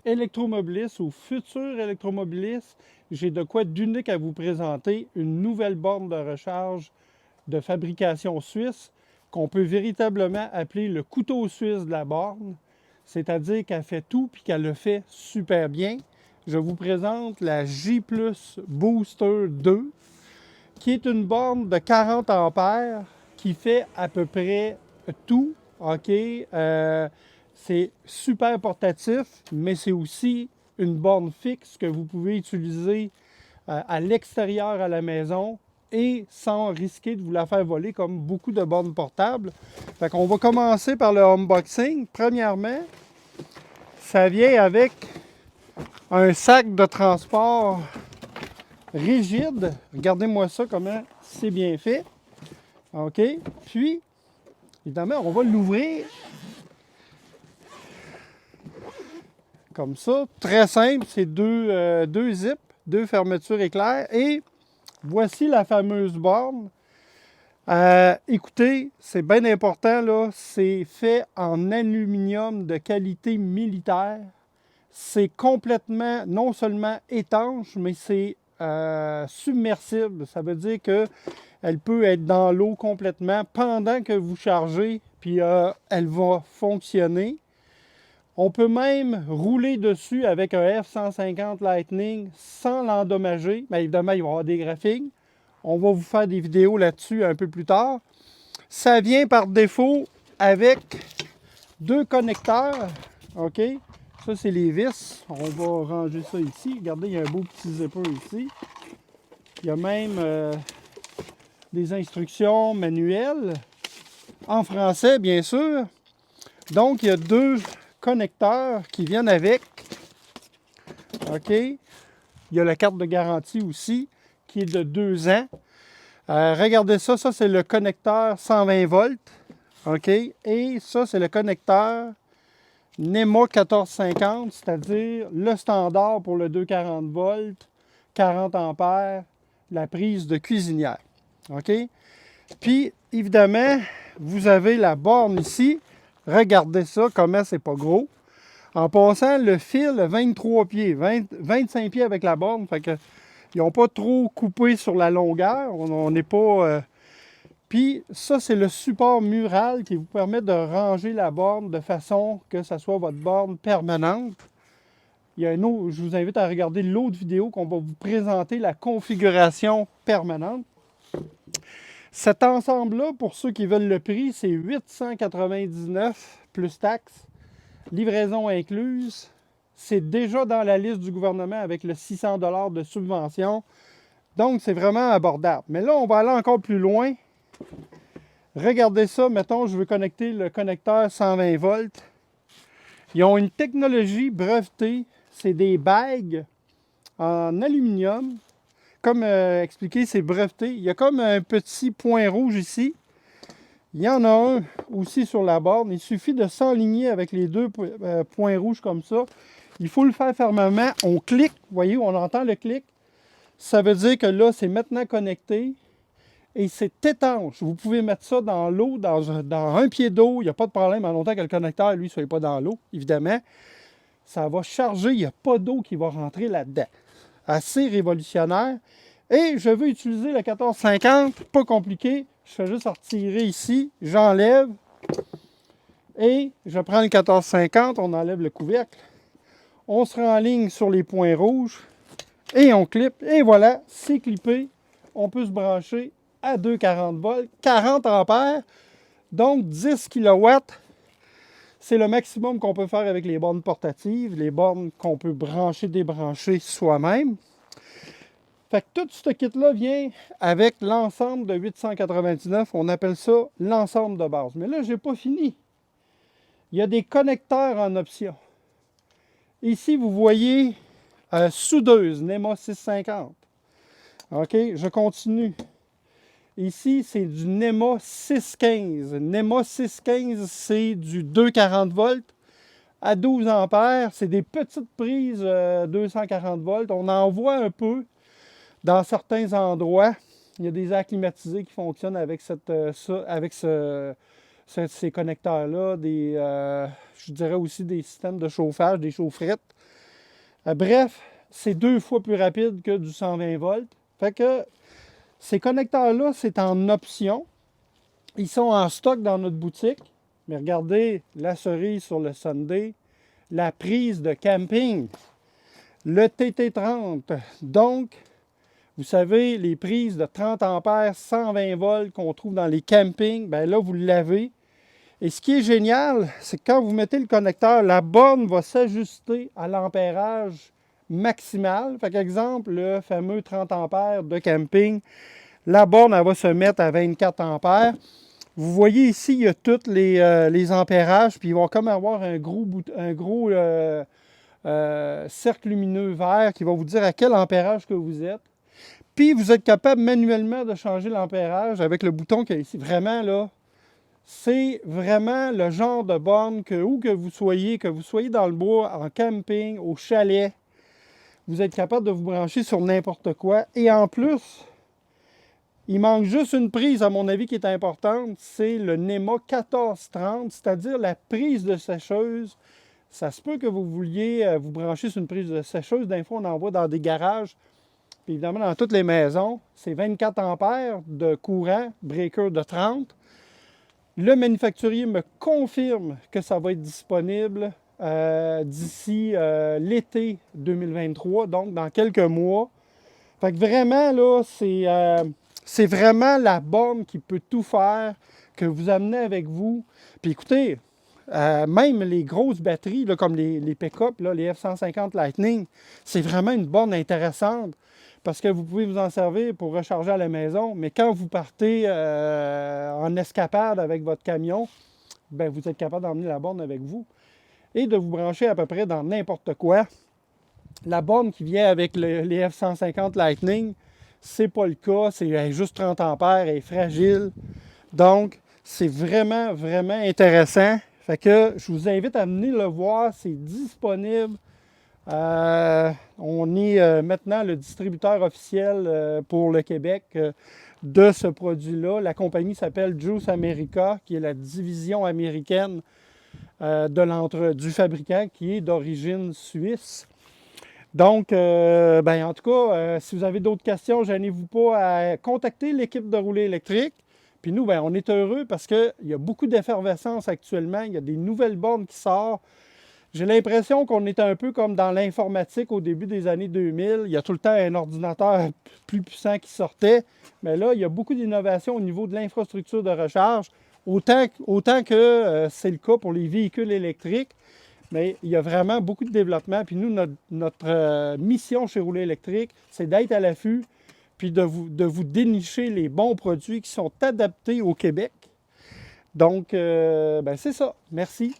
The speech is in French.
électromobiliste ou futur électromobiliste, j'ai de quoi d'unique à vous présenter, une nouvelle borne de recharge de fabrication suisse qu'on peut véritablement appeler le couteau suisse de la borne, c'est-à-dire qu'elle fait tout puis qu'elle le fait super bien. Je vous présente la J+ Booster 2, qui est une borne de 40 ampères qui fait à peu près tout. OK? C'est super portatif, mais c'est aussi une borne fixe que vous pouvez utiliser à l'extérieur à la maison et sans risquer de vous la faire voler comme beaucoup de bornes portables. Fait qu'on va commencer par le unboxing. Premièrement, ça vient avec un sac de transport rigide. Regardez-moi ça, comment c'est bien fait. OK? Puis, évidemment, on va l'ouvrir comme ça. Très simple, c'est deux zips, deux fermetures éclairs. Et voici la fameuse borne. Écoutez, c'est bien important, là. C'est fait en aluminium de qualité militaire. C'est complètement, non seulement étanche, mais c'est submersible. Ça veut dire qu'elle peut être dans l'eau complètement pendant que vous chargez, puis elle va fonctionner. On peut même rouler dessus avec un F-150 Lightning sans l'endommager. Bien évidemment, il va y avoir des graphiques. On va vous faire des vidéos là-dessus un peu plus tard. Ça vient par défaut avec deux connecteurs. OK? Ça, c'est les vis. On va ranger ça ici. Regardez, il y a un beau petit zipper ici. Il y a même des instructions manuelles en français, bien sûr. Donc, il y a deux connecteurs qui viennent avec. OK? Il y a la carte de garantie aussi, qui est de 2 ans. Regardez ça, ça c'est le connecteur 120 volts. OK? Et ça, c'est le connecteur NEMA 1450, c'est-à-dire le standard pour le 240 volts, 40 ampères, la prise de cuisinière. OK? Puis, évidemment, vous avez la borne ici. Regardez ça, comment c'est pas gros. En passant, le fil 23 pieds, 25 pieds avec la borne, fait que ils n'ont pas trop coupé sur la longueur. On n'est pas. Puis ça, c'est le support mural qui vous permet de ranger la borne de façon que ça soit votre borne permanente. Il y a un autre, je vous invite à regarder l'autre vidéo qu'on va vous présenter la configuration permanente. Cet ensemble-là, pour ceux qui veulent le prix, c'est 899 plus taxes, livraison incluse. C'est déjà dans la liste du gouvernement avec le 600 $ de subvention. Donc, c'est vraiment abordable. Mais là, on va aller encore plus loin. Regardez ça. Mettons, je veux connecter le connecteur 120 volts. Ils ont une technologie brevetée. C'est des bagues en aluminium. Comme expliqué, c'est breveté. Il y a comme un petit point rouge ici. Il y en a un aussi sur la borne. Il suffit de s'enligner avec les deux points rouges comme ça. Il faut le faire fermement. On clique. Vous voyez, on entend le clic. Ça veut dire que là, c'est maintenant connecté. Et c'est étanche. Vous pouvez mettre ça dans l'eau, dans un pied d'eau. Il n'y a pas de problème, en longtemps que le connecteur, lui, ne soit pas dans l'eau, évidemment. Ça va charger. Il n'y a pas d'eau qui va rentrer là-dedans. Assez révolutionnaire. Et je veux utiliser le 1450. Pas compliqué. Je fais juste retirer ici. J'enlève. Et je prends le 1450. On enlève le couvercle. On se renligne sur les points rouges. Et on clip. Et voilà, c'est clippé. On peut se brancher à 240 volts, 40 ampères, donc 10 kW. C'est le maximum qu'on peut faire avec les bornes portatives, les bornes qu'on peut brancher, débrancher soi-même. Fait que tout ce kit-là vient avec l'ensemble de 899. On appelle ça l'ensemble de base. Mais là, je n'ai pas fini. Il y a des connecteurs en option. Ici, vous voyez soudeuse NEMA 650. OK, je continue. Ici, c'est du NEMA 615. NEMA 615, c'est du 240 volts à 12 ampères. C'est des petites prises 240 volts. On en voit un peu dans certains endroits. Il y a des airs climatisés qui fonctionnent avec, ces connecteurs-là. Je dirais aussi des systèmes de chauffage, des chaufferettes. Bref, c'est 2 fois plus rapide que du 120 volts. Fait que ces connecteurs-là, c'est en option. Ils sont en stock dans notre boutique. Mais regardez la cerise sur le sundae, la prise de camping, le TT30. Donc, vous savez, les prises de 30 ampères, 120 volts qu'on trouve dans les campings, bien là, vous l'avez. Et ce qui est génial, c'est que quand vous mettez le connecteur, la borne va s'ajuster à l'ampérage maximal. Fait qu'exemple, le fameux 30 ampères de camping, la borne, elle va se mettre à 24 ampères. Vous voyez ici, il y a tous les ampérages, puis il va comme avoir un gros cercle lumineux vert qui va vous dire à quel ampérage que vous êtes. Puis vous êtes capable manuellement de changer l'ampérage avec le bouton qui est ici. Vraiment, là, c'est vraiment le genre de borne que où que vous soyez dans le bois, en camping, au chalet, vous êtes capable de vous brancher sur n'importe quoi. Et en plus, il manque juste une prise, à mon avis, qui est importante, c'est le NEMA 1430, c'est-à-dire la prise de sécheuse. Ça se peut que vous vouliez vous brancher sur une prise de sécheuse. D'un fois, on en voit dans des garages. Puis évidemment, dans toutes les maisons, c'est 24 ampères de courant, breaker de 30. Le manufacturier me confirme que ça va être disponible d'ici l'été 2023, donc dans quelques mois. Fait que vraiment, là, c'est vraiment la borne qui peut tout faire, que vous amenez avec vous. Puis écoutez, même les grosses batteries, là, comme les pick-up, là, les F-150 Lightning, c'est vraiment une borne intéressante parce que vous pouvez vous en servir pour recharger à la maison. Mais quand vous partez en escapade avec votre camion, ben, vous êtes capable d'emmener la borne avec vous et de vous brancher à peu près dans n'importe quoi. La borne qui vient avec les F-150 Lightning, c'est pas le cas. C'est juste 30 ampères, elle est fragile. Donc, c'est vraiment, vraiment intéressant. Fait que je vous invite à venir le voir. C'est disponible. On est maintenant le distributeur officiel pour le Québec de ce produit-là. La compagnie s'appelle Juice America, qui est la division américaine du fabricant, qui est d'origine suisse. Donc, en tout cas, si vous avez d'autres questions, gênez-vous pas à contacter l'équipe de Rouler électrique. Puis nous, on est heureux parce qu'il y a beaucoup d'effervescence actuellement. Il y a des nouvelles bornes qui sortent. J'ai l'impression qu'on est un peu comme dans l'informatique au début des années 2000. Il y a tout le temps un ordinateur plus puissant qui sortait. Mais là, il y a beaucoup d'innovations au niveau de l'infrastructure de recharge, autant que c'est le cas pour les véhicules électriques. Mais il y a vraiment beaucoup de développement. Puis nous, notre mission chez Rouler électrique, c'est d'être à l'affût, puis de vous dénicher les bons produits qui sont adaptés au Québec. Donc, c'est ça. Merci.